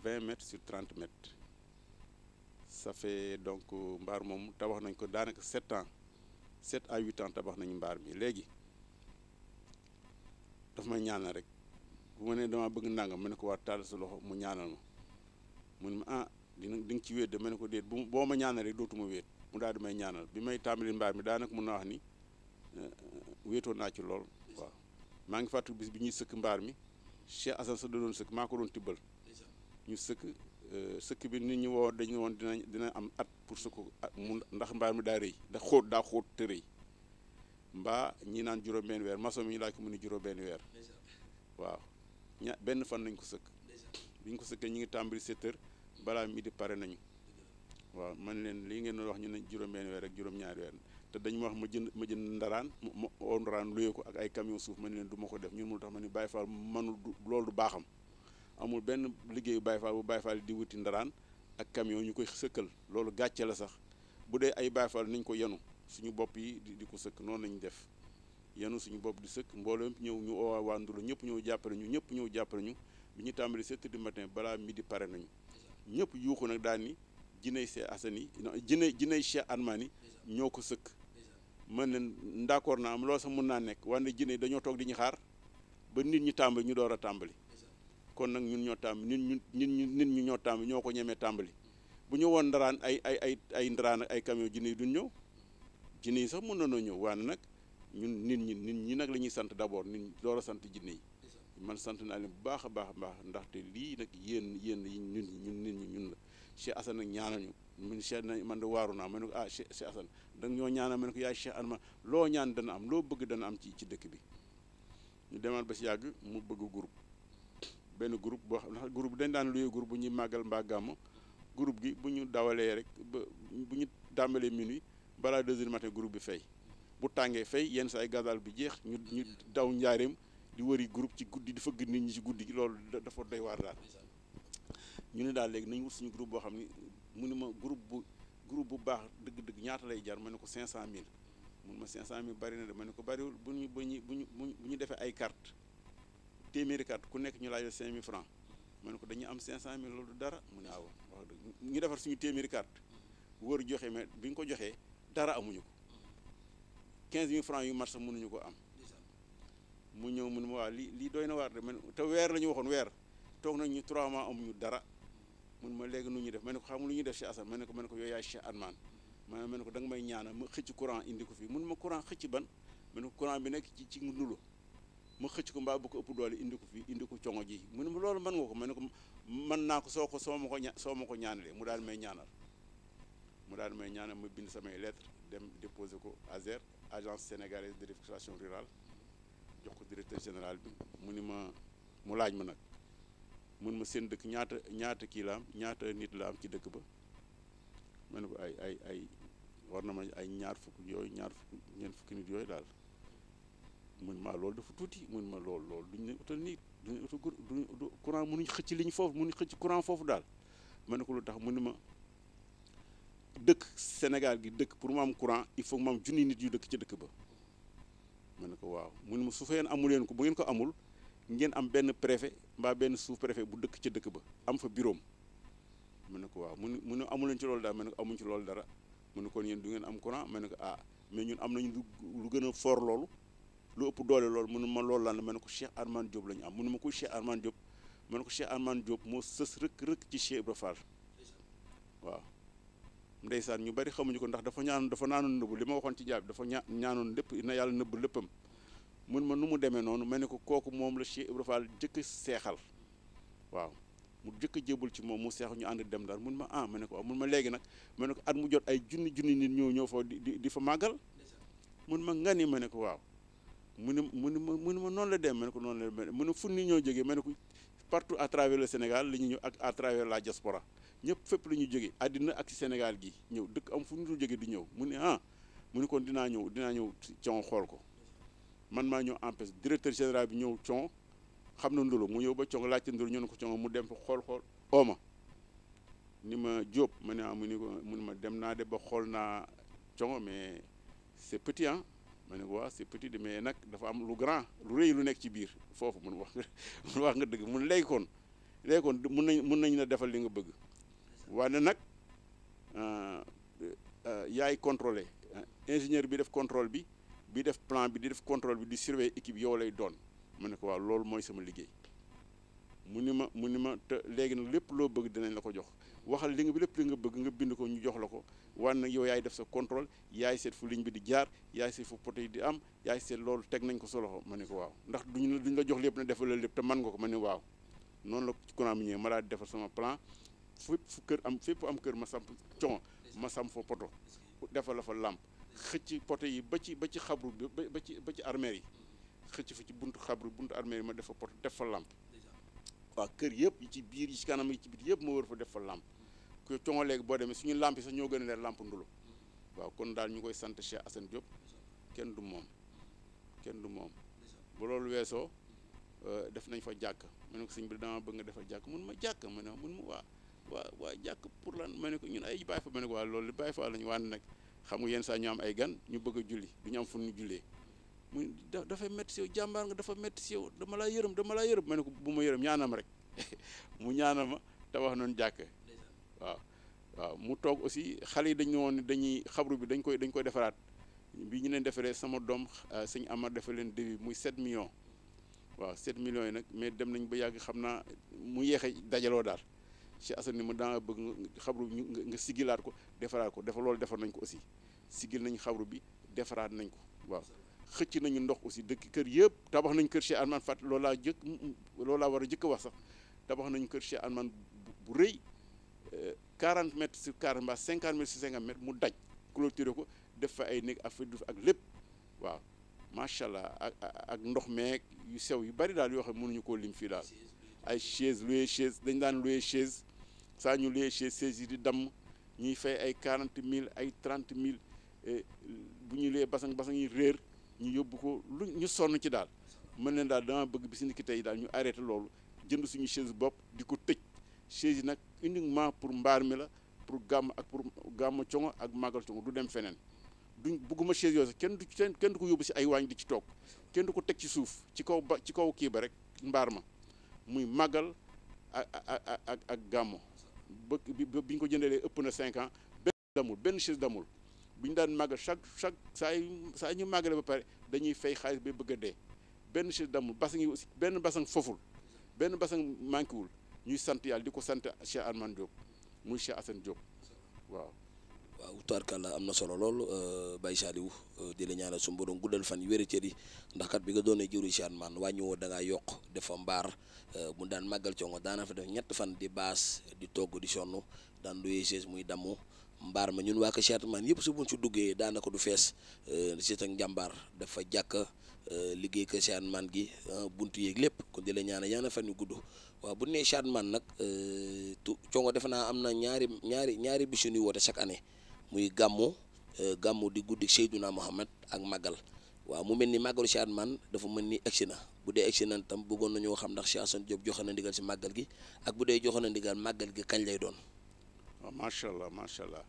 20 mètres sur 30 mètres ça fait donc mbaar moom tabax nañ ko daanaka 7 à 8 ans tabax nañu mbaar mi léegi daf may ñaanal rek bu ma nee dama bëgg nangam ma ne ko waa taal sa loxo mu ñaanal ma mu ne ma di nga ci wéet de ma ne ko déet boo ma ñaanal rek dootuma wéet mu daal di may ñaanal bi may tàmbali mbaar mi daanaka mun na wax ni wéetoo naa ci lool waaw maa ngi fàttali bis bi ñuy sëkk mbaar mi Cheikh Assane sa doon sëkk maa ko doon tibbal ñu sëkk bi nit ñi woo dañu woon dina am at pour sëkk mu ndax mbaar mi daa rëy ndax daa xóot te rëy mbaa ñi naan juróom-benn weer maçon mi ñu laaj ko mu ni juróom-benn weer waaw benn fan nañ ko sëkk bi ñu ko sëkkee ñu ngi tàmbali 7 heures balaa midi pare nañu waaw man leen lii ngeen doon wax ñu ne juróom-benn weer ak juróom-ñaari weer te dañu wax ma jënd ndaraan ndaraan luyee ko ak ay camion suuf man leen du ma ko def ñun mu tax ma ni Baye Fall mënul loolu du baaxam amul benn liggéeyu Baye Fall bu Baye Fall di wuti ndaraan ak camion ñu koy sëkkal loolu gàcce la sax bu dee ay Baye Fall nañ ko yenu suñu bopp yi di ko sëkk noonu lañu def yenu suñu bopp di sëkk mbooloo ñëw ñu oowaa waa Ndula ñëpp ñëw jàppale ñu bi ñu tàmbali 7 heures du matin balaa midi pare nañu ñëpp yuuxu nag daal ni jiney Cheikh Assane yi jiney Cheikh Anmani ñoo ko sëkk man leen d'accord naa am loolu sax mën naa nekk wante jiney dañoo toog di ñu xaar ba nit ñi tàmbali ñu door a tàmbali kon nag ñun ñoo tàmbali nit ñi ñoo tàmbali ñoo ko ñemee tàmbali bu ñu woon ndaraan ay ndaraan ak ay camion jiney duñ ñëw jinne yi sax mën nañoo ñëw waaye nag ñun nit ñi nag la ñuy sant d'abord nit ñi door a sant jinne yi man sant naa leen bu baax a baax ndaxte lii nag yéen ñun la Cheikh Assane nag ñaanal ñu mun Cheikh man de waaru naa ma ne ko Cheikh Assane danga ñoo ñaanal ma ne ko yaay Cheikh Anma loo ñaan dana am loo bëgg dana am ci dëkk bi ñu demaat ba si yàgg mu bëgg benn groupe boo xam ne groupe dañ daan luyee groupe bu ñuy màggal mbaa gàmm groupe gi bu ñu dawalee rek ba bu ñu tàmbalee minuit balaa 2 heures du matin groupe bi fay bu tàngee fay yenn saa ay gazal bi jeex ñu daw njaareem di wëri groupe ci guddi di fëgg nit ñi ci guddi gi loolu dafa doy waar daal ñu ne daal léegi nañ wut suñu groupe boo xam ni mu ne ma groupe bu baax dëgg-dëgg ñaata lay jar ma ne ko 500000 mun ma 500000 bari na de ma ne ko bariwul bu ñu defee ay carte téeméeri carte ku nekk ñu laaj 5000 francs ma ne ko dañuy am 500000 loolu dara mu ne waaw wax dëgg ñu defar suñu téeméeri carte wër joxe mais bi ñu ko joxee dara amuñu ko 15000 francs yu mat sax mënuñu ko am mu ñëw mu ne ma waa lii doy na waar de man te weer la ñu waxoon weer toog nañu 3 mois amuñu dara mun ma léegi nu ñuy def ma ne ko xam lu ñuy def Cheikh Assane ma ne ko yooyu yaay Cheikh Anman ma ne ko da nga may ñaanal ma xëcc courant indi ko fii mun ma courant xëcc ban ma ne ko courant bi nekk ci Ndoulo ma xëcc ko mbaa bu ko ëpp doole indi ko fii indi ko congo ji mu ne ma loolu mën nga ko ma ne ko mën naa ko soo ma ko ñaanalee mu daal may ñaanal ma bind samay lettre dem déposé ko ASER agence sénégalaise de l'éducation rurale jox ko directeur général bi mu laaj ma nag mun ma seen dëkk ñaata kii la am ñaata nit la am ci dëkk ba ma ne ko ay war na ma ay ñeent fukki nit yooyu daal mun ma loolu dafa tuuti mun ma loolu duñ ne utal nii duñ utal courant mënuñ xëcc liñ foofu mënuñ xëcc courant foofu daal ma ne ko lu tax mu ne ma dëkk Sénégal gi dëkk pour mu am courant il faut mu am junni nit yu dëkk ci dëkk ba ma ne ko waaw mu ne ma su fekkee amu leen ko bu ngeen ko amul ngeen am benn préfet mbaa benn sous préfet bu dëkk ca dëkk ba am fa bureau ma ne ko waaw mu ne amu leen ci loolu dara ma ne ko amuñ ci loolu dara mu ne kon yéen du ngeen am courant ma ne ko mais ñun am nañu lu gën a fort loolu lu ëpp doole loolu mu ne ma loolu lan la ma ne ko Cheikh Armane Diop la ñu am mu ne ma kuy Cheikh Armane Diop ma ne ko Cheikh Armane Diop moo sës rëkk ci Cheikh Ibra Fall waaw ndeysaan ñu bari xamuñu ko ndax dafa naanoon nëbbu li ma waxoon ci jaab dafa ñaanoon lépp na yàlla nëbb léppam mun ma nu mu demee noonu ma ne ko kooku moom la Cheikh Ibra Fall jëkk seexal waaw mu jëkk a jébul ci moom mu seexu ñu ànd dem daal mun ma ma ne ko waaw mun ma léegi nag ma ne ko at mu jot ay junni nit ñëw fa di fa màggal mun ma nga ni ma ne ko waaw mu ne ma noonu la dem ma ne ko noonu la mu ne fu ni ñoo jógee ma ne ko partout à travers le Sénégal li ñu ñëw ak à travers la diaspora ñëpp fépp la ñu jógee àddina ak ci Sénégal gi ñëw dëkk am fu ñu dul jógee di ñëw mu ne mu ne kon dinaa ñëw con xool ko man maa ñëw en plus directeur général bi ñëw con xam na Ndoulo mu ñëw ba con laajte Ndoulo ñu ne ko con mu dem fa xool ooma ni ma Diop ma ne mu ni ma dem naa de ba xool naa con mais c'est petit ma ne ko waaw c'est petit mais nag dafa am lu grand lu rëy lu nekk ci biir foofu mun wax nga dëgg mun léegi kon mun nañ la defal li nga bëgg waaye nag yaay contrôler ingénieur bi def contrôle bi def plan bi di def contrôle bi di surveiller équipe yow lay doon ma ne ko waaw loolu mooy sama liggéey mu ni ma te léegi nag lépp loo bëgg dinañ la ko jox waxal lépp li nga bëgg nga bind ko ñu jox la ko waaye nag yow yaay def sa contrôle yaay seet fu ligne bi di jaar yaay seet fu poto yi di am yaay seet loolu teg nañ ko sa loxo ma ne ko waaw ndax duñ la jox lépp na defal la lépp te mën nga ko ma ne waaw noonu la ci courant bi ñëwee ma daal di defal sama plan fépp am kër ma samp con ma samp fa poto defal la fa lampe xëcc poto yi ba ci xabru bi ba ci armère yi xëcc fa ci buntu xabru buntu armère yi ma def fa poto def fa lampe waaw kër yëpp yi ci biir yi ci kanam yi ci biir yëpp ma wër fa def fa lampe ko congo léegi boo demee suñu lampe yi sax ñoo gën a leer lampe Ndoulo waaw kon daal ñu koy sant Cheikh Assane Diop kenn du moom bu loolu weesoo def nañ fa jàkk ma ne ko sëñ bi dama bëgg nga defal jàkk mun ma jàkk ma ne mun ma waa jàkk pour lan ma ne ko ñun ay Baay Faal ma ne ko waa loolu Baay Faal lañu waan nag xam nga yenn saa ñu am ay gan ñu bëgg a julli du ñu am fu ñu jullee mu dafay métti si yow jàmbaar nga dafa métti si yow dama laa yërëm ma ne ko bu ma yërëm ñaanam rek mu ñaanal ma te wax noonu jàkk waaw mu toog aussi xale yi dañu woon dañuy xabru bi dañ koy defaraat bi ñu leen defaree sama doom sëñ Amar defal leen devis muy 7 millions waaw 7 millions yi nag mais dem nañ ba yàgg xam naa mu yéexe dajaloo daal Cheikh Assane ni ma daa bëgg xabru bi nga sigilaat ko defaraat ko loolu defar nañ ko aussi sigil nañ xabru bi defaraat nañ ko waaw xëcc nañu ndox aussi dëkk kër yëpp tabax nañ kër Cheikh Armane Fat loolu laa war a jëkk wax sax tabax nañu kër Cheikh Armane bu rëy 40 mètres sur 40 mbaa 50 mètres sur 50 mètres mu daj clôturé ko def fa ay néeg ak lépp waaw macha allah ak ndox meeg yu sew yu bari daal yoo xam ne mënuñu koo lim fii daal ay chaise loué chaise dañ daan loué chaise saa ñu loué chaise yi di damm ñuy fay ay 40 000 ay 30 000 bu ñu loué basang yi réer ñu yóbbu ko ñu sonn ci daal mën leen daal dama bëgg bis ni ki tey daal ñu arrêté loolu jënd suñu chaise bopp di ko tëj chaise yi nag uniquement pour mbaar mi la pour gàmm ak pour gàmm congo ak màggal congo du dem feneen bugguma chaise yooyu sax kenn du ko yóbbu si ay waañ di ci toog kenn du ko teg ci suuf ci kaw kii ba rek mbaar ma muy màggal ak gàmmo bi ñu ko jëndalee ëpp na 5 ans benn chaise damul bu ñu daan màggal chaque saa ñu màggale ba pare dañuy fay xaalis ba bëgg a dee benn chaise damul basang yi aussi benn basang foful benn basang manqué wul ñuy sant yàlla di ko sant Cheikh Armane Diop muy Cheikh Assane Diop waaw tubaarkàlla am na solo lool Baye Saliou di la ñaanal su borom guddal fan yu wér cër yi ndax kat bi nga doonee jëwri Cheikh man wàññi woo da ngaa yokk dafa mbaar bu daan màggal congo daana fa def ñett fan di baas di togg di sonn daan luyee chaise muy damu mbaar ma ñun waa ko Cheikh man yëpp su buñ ci duggee daanaka du fees si ak njàmbaar dafa jàkk liggéey ko Cheikh man gi buntu yeeg lépp kon di la ñaanal yaana fan yu gudd waaw bu nee Cheikh man nag congo defe naa am na ñaari bis yu ñuy woote chaque année muy gàmmu di guddi Seydouna Mohamed ak màggal waaw mu mel ni màggalu Cheikh man dafa mel ni egsi na bu dee egsi na tam bëggoon nañoo xam ndax Cheikh Assane Diop joxe na ndigal si màggal gi ak bu dee joxe na ndigal màggal gi kañ lay doon. waaw macha allah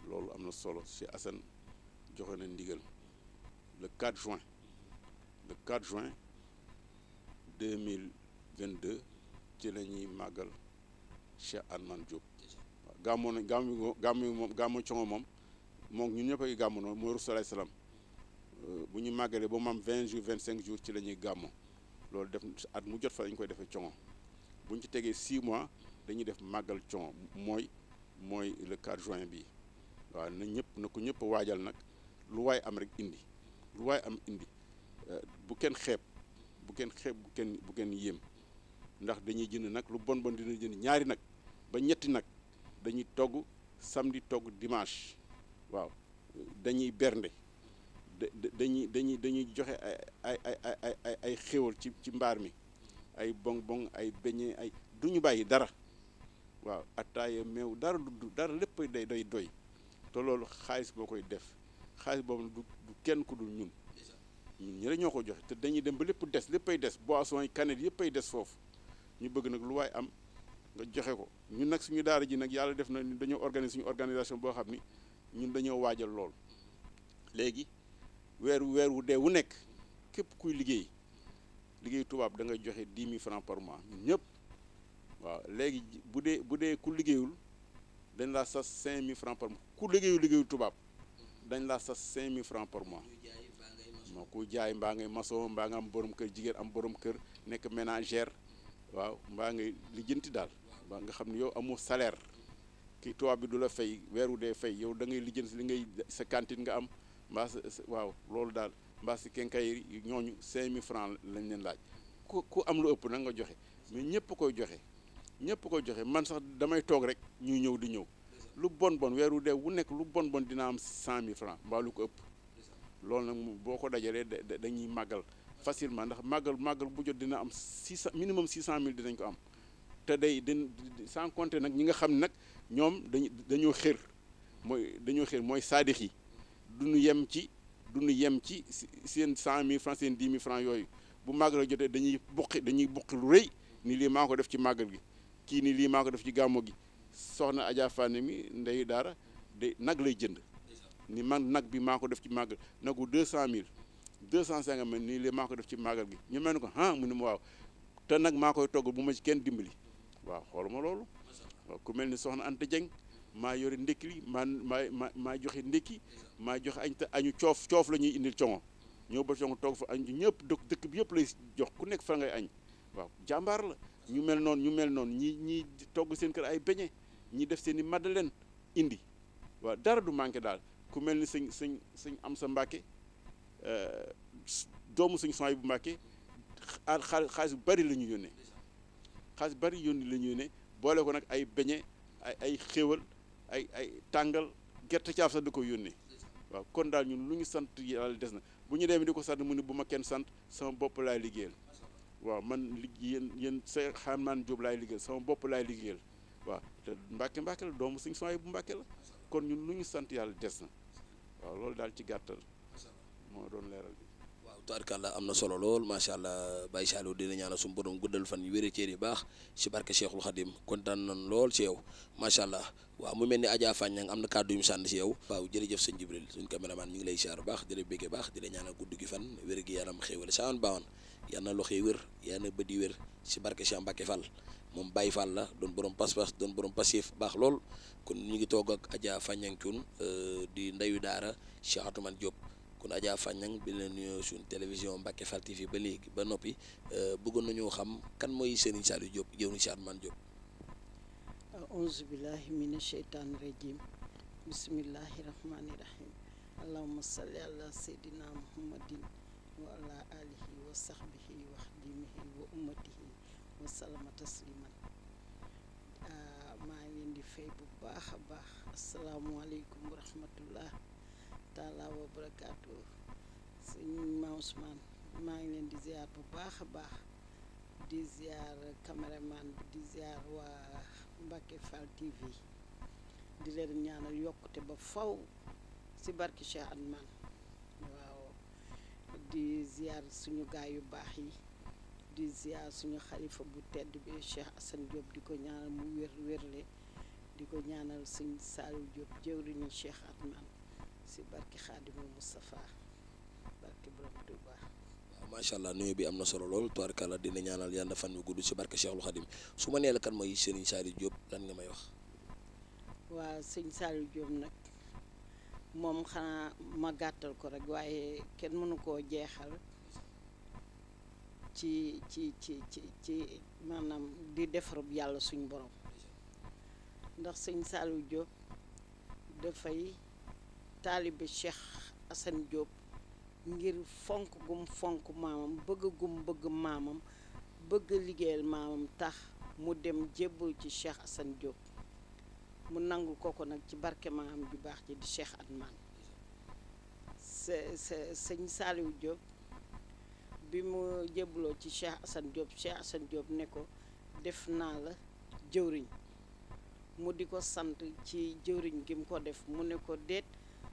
loolu am na solo Cheikh Assane joxe na ndigal le 4 juin 2022 ci la ñuy màggal Cheikh Atoumane Diop. gàmmu congo moom ñun ñëpp ay gàmmu noonu mooy Rasul salaam bu ñu màggalee ba mu am 20 jours 25 jours ci la ñuy gàmmu loolu def at mu jot fa dañu koy defee congo bu ñu ci tegee 6 mois dañuy def màggal congo mooy le 4 juin bi waaw na ko ñëpp waajal nag lu waay am rek indi lu waay am indi bu kenn xeeb bu kenn yéem ndax dañuy jënd nag lu bon dina jënd ñaari nag ba ñetti nag dañuy togg samedi togg dimanche waaw dañuy bernde dañuy joxe ay xéwal ci mbaar mi ay bong ay beñe ay du ñu bàyyi dara waaw attaaya meew dara dara lépp day doy te loolu xaalis boo koy def xaalis boobu du kenn ku dul ñun ñi rek ñoo ko joxe te dañuy dem ba léppay des boisson yi canette yëppay des foofu ñu bëgg nag lu waay am nga joxe ko ñun nag suñu daara ji nag yàlla def na dañoo organiser suñu organisation boo xam ni ñun dañoo waajal lool léegi weer wu dee wu nekk képp kuy liggéey tubaab da ngay joxe 10 000 francs par mois ñun ñëpp waaw léegi bu dee ku liggéeyul dañ laa sas 5 000 francs par mois ku liggéeyul tubaab dañ laa sas 5 000 francs par mois moo ku jaay mbaa ngay maçon mbaa nga am borom kër jigéen am borom kër nekk ménagère waaw mbaa ngay lijjanti daal mbaa nga xam ne yow amoo salaire kii tubaab bi du la fay weeru dee fay yow da ngay lijjanti li ngay sa cantine nga am mbaa waaw loolu daal mbaa si kenkayri ñooñu 5 000 francs lañ leen laaj ku am lu ëpp nag nga joxe mais ñëpp koy joxe man sax damay toog rek ñuy ñëw di ñëw lu bon weeru dee wu nekk lu bon dina am 100 000 francs mbaa lu ko ëpp loolu nag boo ko dajalee dañuy màggal facilement ndax màggal bu jot dina am 600 minimum 600 000 dinañ ko am te sans compter nag ñi nga xam ne nag ñoom dañoo xër mooy saadix yi duñu yem ci seen 100 000 francs seen 10 000 francs yooyu bu màggal jotee dañuy buqi lu rëy ni lii maa ko def ci màggal gi kii ni lii maa ko def ci gàmmo gi soxna Adja Fane mi ndeyu daara nag lay jënd ni man nag bi maa ko def ci màggal nagu 200 000 250 000 nii lii maa ko def ci màggal gi ñu mel ni ko mu ne ma waaw te nag maa koy togg bu ma ci kenn dimbali waaw xooluma loolu waaw ku mel ni soxna Anta Dieng maa yore ndékki li maa joxe ndékki maa joxe añ te añu coof la ñuy indil congo ñëw ba congo toog fa añ ñëpp dëkk bi yëpp lay jox ku nekk fa ngay añ waaw jàmbaar la ñu mel noonu ñi togg seen kër ay beñe ñi def seen i madeleine indi waaw dara du manqué daal ku mel ni sëñ am sa Mbàkke doomu sëñ Soy bu Mbàkke xaalis bu bari la ñu yónnee xaalis bari la ñu yónnee boole ko nag ay beñe ay xéwal ay tàngal gerte caaf sax di ko yónnee waaw kon daal ñun lu ñu sant yàlla des na bu ñu demee di ko sant mu ne bu ma kenn sant sama bopp laay liggéeyal waaw man yéen sa Atoumane Diop laay liggéeyal sama bopp laay liggéeyal waaw te Mbàkke la doomu sëñ Soy bu Mbàkke la kon ñun lu ñu sant yàlla des na waaw loolu daal ci gàttal moo doon leeral bi. waaw tubaarkàlla am na solo lool macha allah Baye Saliou dina ñaanal suñu borom guddal fan yu wéree cër yi baax si barke Cheikhul Khadim kontaan nañ lool si yow macha allah waaw mu mel ni Adja Fagnang am na kàddu yu mu sànni si yow. waaw jërëjëf sëñ Jibril suñ caméraman ñu ngi lay siyaar baax di la béggee baax di la ñaanal gudd gi fan wér gi yaram xéewale saan baawan yal na loxo yi wér yal na bët yi wér si barke Cheikh Mbacke Fall moom Baye Fall la doon borom pas-pas doon borom passif baax lool kon ñu ngi toog ak Adja Fagnang Thioune di ndeyu daara Cheikh Atoumane Diop kon Adja Fagnang bi leen nuyoo suñu télévision Mbacke Fall TV ba léegi ba noppi bëggoon nañoo xam kan mooy Serigne Saliou Diop jëw ni Cheikh Atoumane Diop. auzu billahi mina sheytaani rajim bismillahi rahmani rahim allahumma salli ala seydina muhammadin wa ala alihi wa sahbihi wa xadimihi wa ummatihi wa salama tasliman maa ngi leen di fay bu baax a baax asalaamualeykum wa rahmatullah taala wa barakaatu sëñ Ma Ousmane maa ngi leen di ziar bu baax a baax di ziar caméraman bi di ziar waa Mbacke Fall TV di leen ñaanal yokkute ba faw ci barki Cheikh Atman waaw di ziar suñu gaay yu baax yi di ziar suñu xalifa bu tedd bi Cheikh Assane Diop di ko ñaanal mu wérle di ko ñaanal sëñ Saliou Diop jëwriñu Cheikh Atman ci barki Xaadimul Moustapha barki borom Touba. waaw macha allah nuyu bi am na solo lool tubaarkàlla dina ñaanal yàlla fan yu gudd ci barke Cheikhul Khadim su ma nee la kan mooy Serigne Saliou Diop lan nga may wax. waaw sëñ Saliou Diop nag moom xanaa ma gàttal ko rek waaye kenn mënu koo jeexal ci maanaam di defarub yàlla suñ borom ndax sëñ Saliou Diop dafay taalibe Cheikh Assane Diop ngir fonk gum fonk maamam bëgg gum bëgg maamam bëgg liggéeyal maamam tax mu dem jébbal ci Cheikh Assane Diop mu nangul ko nag ci barke maam ju baax ji di Cheikh Atman sëñ Saliou Diop bi mu jébbaloo ci Cheikh Assane Diop ne ko def naa la jëwriñ mu di ko sant ci jëwriñ gi mu ko def mu ne ko déet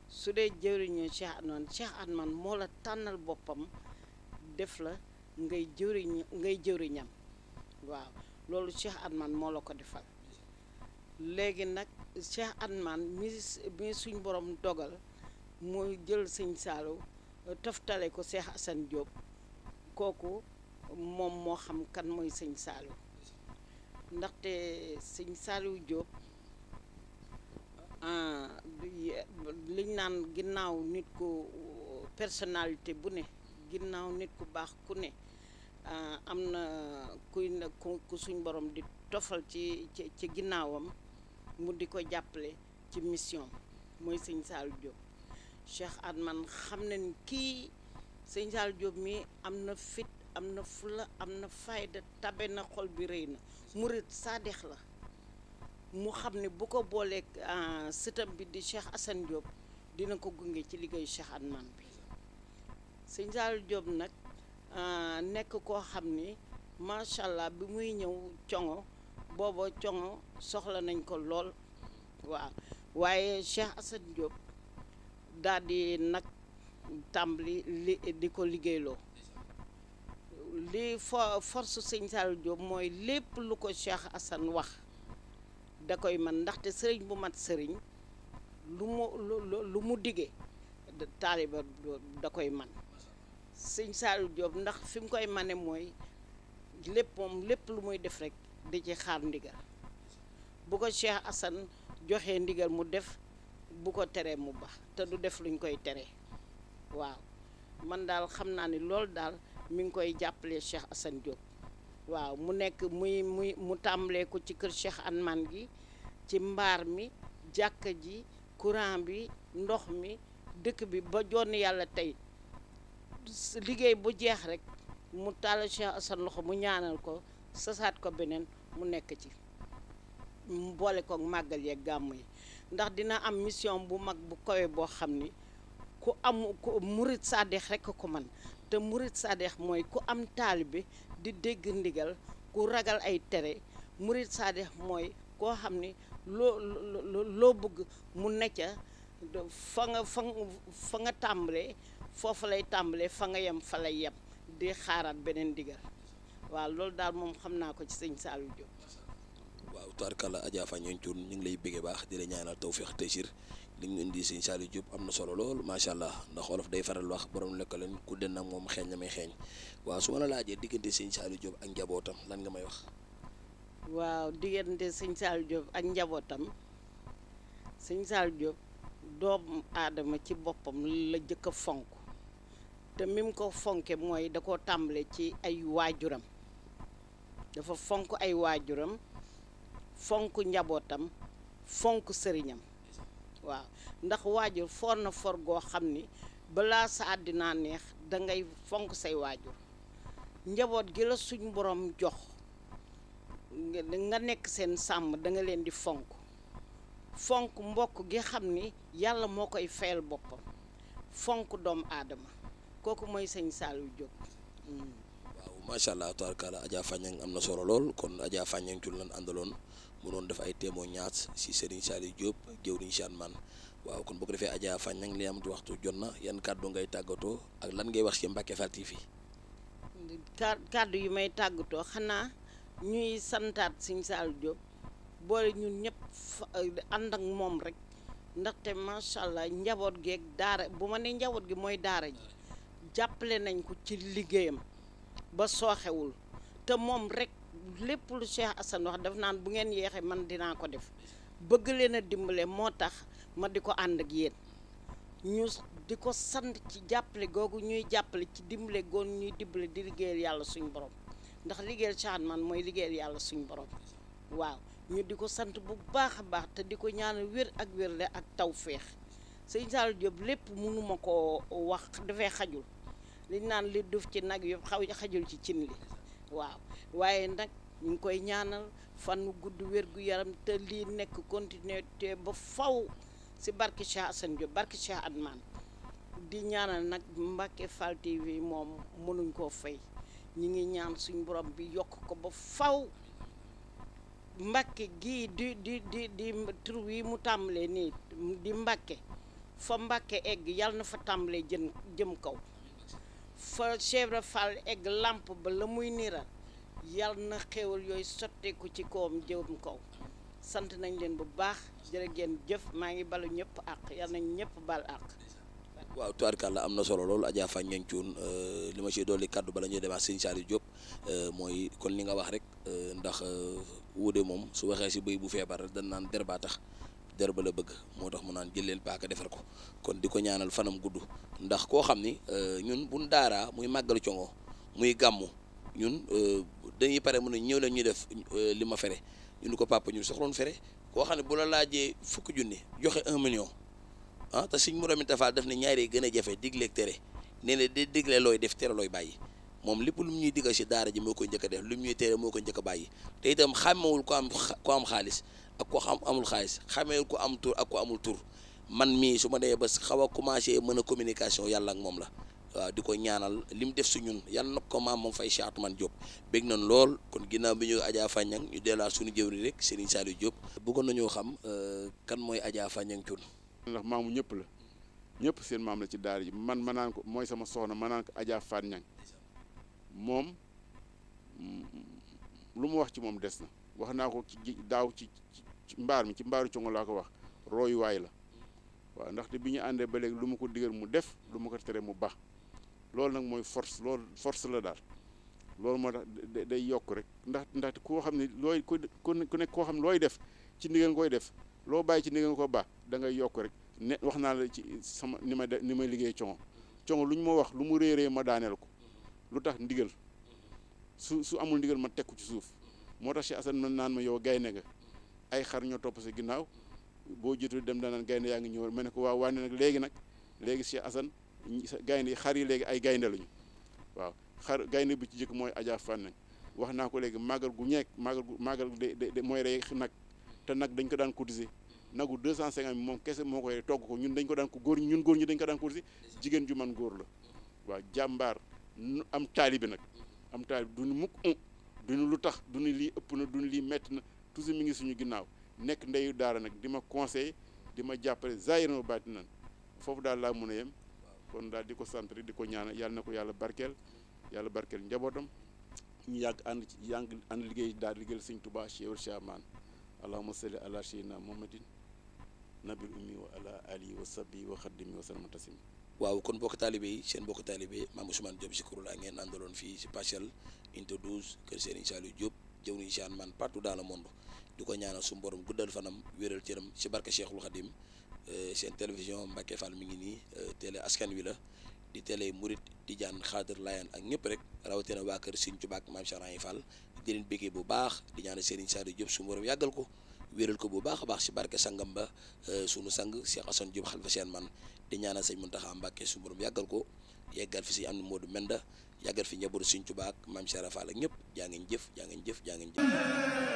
su dee jëwriñu Cheikh Atman moo la tànnal boppam def la ngay jëwriñam waaw loolu Cheikh Atman moo la ko defal léegi nag Cheikh Atman mi suñ borom dogal mu jël sëñ Saliou toftale ko Cheikh Assane Diop kooku moom moo xam kan mooy sëñ Saliou ndaxte sëñ Saliou Diop liñ naan ginnaaw nit ku personnalité bu ne ginnaaw nit ku baax ku ne am na ku suñ borom di tofal ci ginnaawam mu di ko jàppale ci mission mooy sëñ Saliou Diop Cheikh Atman xam na ni kii sëñ Saliou Diop mi am na fit am na fula am na fayda tabe na xol bi rëy na murit saadex la mu xam ne bu ko booleeg sëtam bi di Cheikh Assane Diop dina ko gunge ci liggéeyu Cheikh Atman bi sëñ Saliou Diop nag nekk koo xam ni macha allah bi muy ñëw congo booba congo soxla nañ ko lool waaw waaye Cheikh Assane Diop daal di nag tàmbali di ko liggéeyloo li force sëñ Saliou Diop mooy lépp lu ko Cheikh Assane wax da koy man ndaxte sëriñ bu mat sëriñ lu mu diggee taaliba da koy man sëñ Saliou Diop ndax fi mu koy mane mooy lépp lu muy def rek di ci xaar ndigal bu ko Cheikh Assane joxee ndigal mu def bu ko teree mu baax te du def luñ koy tere waaw man daal xam naa ni loolu daal mi ngi koy jàppale Cheikh Assane Diop waaw mu nekk mu tàmbalee ko ci kër Cheikh Atman gi ci mbaar mi jàkka ji courant bi ndox mi dëkk bi ba jonn yàlla tey liggéey bu jeex rek mu taal Cheikh Assane loxo mu ñaanal ko sasaat ko beneen mu nekk ci mu boole ko màggal yeeg gàmm yi ndax dina am mission bu mag bu kawe boo xam ni ku murit saadeex rek ko man te murit saadeex mooy ku am taalibe di dégg ndigal ku ragal ay tere murit saadeex mooy koo xam ni loo bëgg mu necca fa nga tàmbalee foofu lay tàmbalee fa nga yem fa lay yem di xaaraat beneen ndigal waaw loolu daal moom xam naa ko ci sëñ Saliou Diop. waaw tubaarkàlla Adja Fa ñooñ cuun ñu ngi lay bëggee baax di la ñaanal tawfeex taysir li ñu indi sëñ Saliou Diop am na solo lool macha allah ndax wolof day faral wax borom lekk leen ku den nag moom xeeñ na may xeeñ waaw su ma la laajee diggante sëñ Saliou Diop ak njabootam lan nga may wax. waaw diggante sëñ Saliou Diop ak njabootam sëñ Saliou Diop doomu aadama ci boppam la jëkk a fonk te mi mu ko fonke mooy da koo tàmbale ci ay waajuram dafa fonk ay waajuram fonk njabootam fonk sëriñam waaw ndax waajur for na for goo xam ni balaa sa àddinaa neex dangay fonk say waajur njaboot gi la suñ borom jox nga nekk seen sàmm da nga leen di fonk mbokk gi xam ni yàlla moo koy fayal boppam fonk doomu aadama kooku mooy sëñ Saliou Diop. waaw macha allah tabarkalla Adja Fagnang am na solo lool kon Adja Fagnang ci lan àndaloon mu doon def ay témoignages si Serigne Saliou Diop jëwriñ Cheikh Man waaw kon boo ko defee Adja Fagnang li am ci waxtu jot na yan kàddu ngay tàggatoo ak lan ngay wax ci Mbacke Fall TV. kàddu yi may tàggatoo xanaa ñuy santaat sëñ Saliou Diop boole ñun ñëpp ànd ak moom rek ndaxte macha allah njaboot geeg daara bu ma ne njaboot gi mooy daara ji jàppale nañ ko ci liggéeyam ba sooxewul te moom rek lépp lu Cheikh Assane wax daf naan bu ngeen yeexee man dinaa ko def bëgg leen a dimbale moo tax ma di ko ànd ak yéen ñu di ko sant ci jàppale googu ñuy jàppale ci dimbale goon ñuy dimbale di liggéeyal yàlla suñ borom ndax liggéeyal Cheikh man mooy liggéeyal yàlla suñ borom waaw ñu di ko sant bu baax a baax te di ko ñaanal wér ak wérle ak tawféex sëñ Saliou Diop lépp mënuma koo wax dafay xajul liñ naan li duf ci nag yëpp xajul ci cin li waaw waaye nag ñu ngi koy ñaanal fan gudd wér gu yaram te lii nekk continuité ba faw si barke Cheikh Assane Diop barke Cheikh Adman di ñaanal nag Mbacke Fall TV moom mënuñ koo fay ñi ngi ñaan suñ borom bi yokk ko ba faw Mbacke gii di tur wi mu tàmbalee nii di Mbacke fa Mbacke egg yàlla na fa tàmbalee jëm kaw fa Cheikh Ibra Fall egg làmp ba la muy niral yàlla na xéewal yooyu sotteeku ci kawam jëm kaw sant nañ leen bu baax jërë ngeen jëf maa ngi balu ñëpp ak yàlla nañ ñëpp bal ak waaw tubaarkàlla am na solo lool Adja Fagnang Thioune li ma ciy dolli kaddu bala ñuy demaat sëñ Saliou Diop mooy kon li nga wax rek ndax wuude moom su waxee si bëy bu feebar dañ naan der baa tax der ba la bëgg moo tax mu naan jël leen paaka defar ko kon di ko ñaanal fanam gudd ndax koo xam ni ñun buñ daaraa muy màggalu congo muy gàmmu ñun dañuy pare mun a ñëw leen ñuy def li ma fere ñu ni ko papa ñun soxloon fere koo xam ne bu la laajee fukki junni joxe 1 million ah te suñ moromi tafaal def ne ñaari gën a jafe digleeg tere nee na di digle looy def tere looy bàyyi moom lépp lu mu ñuy diggal si daara ji moo koy njëkk a def lu mu ñuy tere moo koy njëkk a bàyyi te itam xàmmewul ko am xaalis ak ko amul xaalis xàmmewul ko am tur ak ko amul tur man mii su ma demee ba xaw a commencé mën a communication yàlla ak moom la waaw di ko ñaanal li mu def su ñun yàlla na ko maam moom fay Cheikh Atoumane Diop bég nañ lool kon ginnaaw bi ñu Adja Fagnang ñu dellaat suñu jëwri rek Serigne Saliou Diop bëggoon nañoo xam kan mooy Adja Fagnang Thioune ndax maamu ñëpp la ñëpp seen maam la ci daara ji man ma naan ko mooy sama soxna ma naan ko Adja Fagnang moom lu mu wax ci moom des na wax naa ko ci daaw ci mbaar mi ci mbaaru congo laa ko wax royuwaay la waaw ndaxte bi ñu àndee ba léegi lu ma ko digal mu def lu ma ko tere mu baax loolu nag mooy force loolu force la daal loolu moo tax day yokk rek ndaxte koo xam ne looy ku nekk koo xam ne looy def ci ndigal nga koy def loo bàyyi ci ndigal nga ko baax da ngay yokk rek ne wax naa la ci sama ni may liggéey congo lu ñu ma wax lu mu réeree ma daaneel ko lu tax ndigal su amul ndigal ma teg ko ci suuf moo tax Cheikh Assane man naan ma yow gaynde nga ay xar ñoo topp sa ginnaaw boo jiitu dem danaan gaynde yaa ngi ñëw ma ne ko waaw waane nag léegi Cheikh Assane gaynde yi xar yi léegi ay gaynde lañu waaw xar gaynde bi ci jëkk mooy Adja Fagnang wax naa ko léegi màggal gu ñeek màggal de mooy rey nag te nag dañ ko daan cotiser nagu 250 moom kese moo koy togg ko ñun dañ ko daan ko góor ñun góor ñi dañ ko daan cotiser jigéen ju man góor la waaw jàmbaar am taalibe nag am taalibe duñu mukk duñu lu tax duñu lii ëpp na duñu lii metti na toujours mi ngi suñu ginnaaw nekk ndeyu daara nag di ma conseil di ma jàppale zaahir baati nan foofu daal laa mën a yem kon daal di ko sant rek di ko ñaanal yàlla na ko yàlla barkeel njabootam ñu yàgg ànd liggéey daal liggéeyal Sëñ Tuubaa Cheikh Chaman allahumma salli ala sayyidina muhammadin nabil ummi wa ala alihi wa sahbihi wa xaddimi wa sallam taslim waaw kon bokk taalibe yi seen bokk taalibe Mame Ousmane Diop Zikrullah ngeen àndaloon fii si Parcelles unité 12 kër Serigne Saliou Diop jëwriñ Cheikh man partout dans le monde di ko ñaanal suñu borom guddal fanam wéral cëram si barke Cheikhul Khadim seen télévision Mbacke Fall mi ngi nii télé askan wi la di télé murit di jaan xaadir layan ak ñëpp rek rawatina waa kër Serigne Touba ak Mame Cheikh Fall di leen béggee bu baax di ñaanal Serigne Saliou Diop suñu borom yàggal ko wéral ko bu baax a baax si barke sangam ba sunu sang Cheikh Assane Diop xalifa seen man di ñaanal sëñ Mountakha Mbacké suñu borom yàggal ko yeggal fi si am na Modou Mbenda yàggal fi njabootu Sëñ Tuubaa ak Maam Cheikh Fall ak ñëpp jaa ngeen jëf jaa ngeen jëf jaa ngeen jëf